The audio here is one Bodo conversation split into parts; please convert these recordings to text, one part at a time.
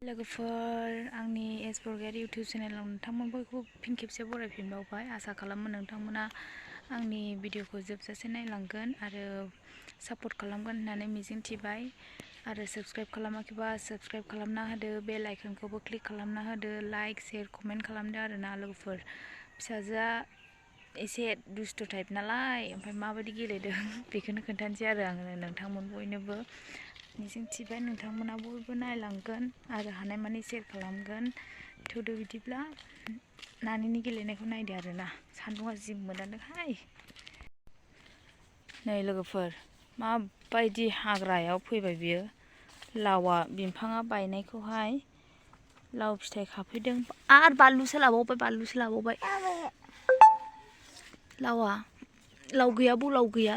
लोगोफोर आंनि एसबर्गार इउटिउब चेनेलाव नोंथांमोनखौ फिन खेबसे बरायफिनबावबाय आसा खालामो नोंथांमोना आंनि भिडिअखौ जोबजासे नायलांगोन आरो सापर्ट खालामगोन होननानै मिजिंथिबाय आरो साबस्क्राइब खालामाखैबा साबस्क्राइब खालामना होदो बेल आइकनखौबो क्लिक खालामना होदो लाइक शेयार कमेन्ट खालामदो आरोना लोगोफोर फिसाजोआ एसे दुष्ट टाइप नालाय ओमफ्राय माबायदि गेलेदों बेखौनो खोन्थानोसै आरो आङो नोंथांमोन बयनोबो मिजिंथिबाय नोंथांमोना बयबो नायलांगोन आरो हानायमानि शेयार खालामगोन थौदो बिदिब्ला नानिनि गेलेनायखौ नायदो आरोना सान्दुङा जि मोदानदोंहाय नै लोगोफोर माबायदि हाग्रायाव फैबाय बियो लावा बिफाङा बायनायखौहाय लाव फिथाइ खाफैदों आरो बानलुसो लाबावबाय लावा लाव गैया लाव गैया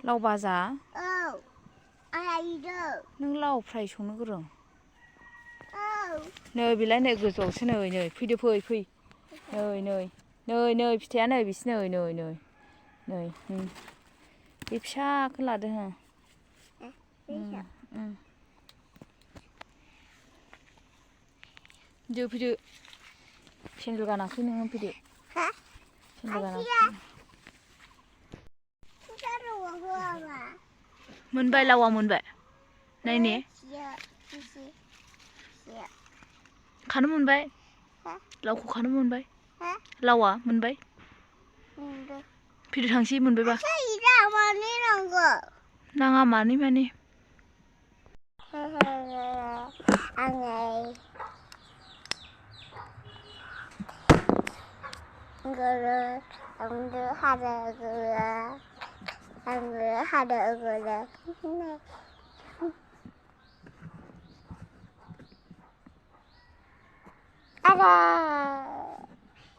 लाव भाजा नों लाव फ्राय संनो गोरों नै बेलाय नै गोजौआवसो नै फैदो फै नै फिथाइया नै बिसि नै बे फिसाखौ लादो हो फैदो सेन्देल गानाखै नोङो फैदो सेन्देल गानाखै मोनबाय लावा मोनबाय नायने खानो मोनबाय लावखौ खानो मोनबाय लावा मोनबाय फैदो थांसै मोनबायबा नाङा मानै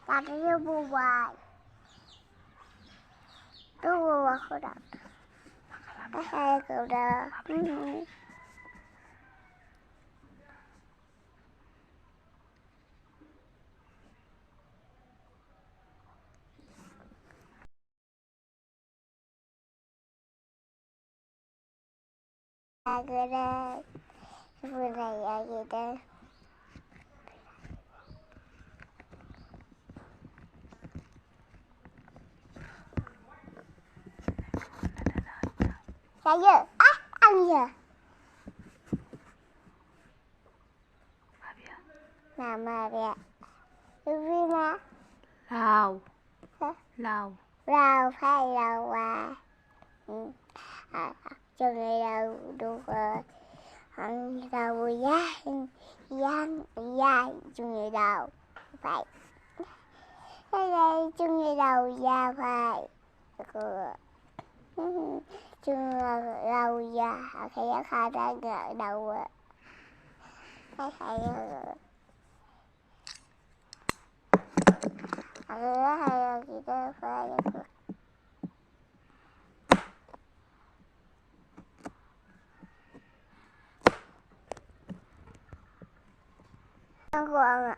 Tadinya buat tuh aku dah saya udah agak budaya gitu. Saya Anja. Nama dia Rina. Lao Phải Lao à. Cho người Lao đúng rồi. Lao Giang cho người Lao phải. Đây cho người Lao Già phải. Chung Lao Già cái khai ra ngỡ đầu cái hay hay kita phải Con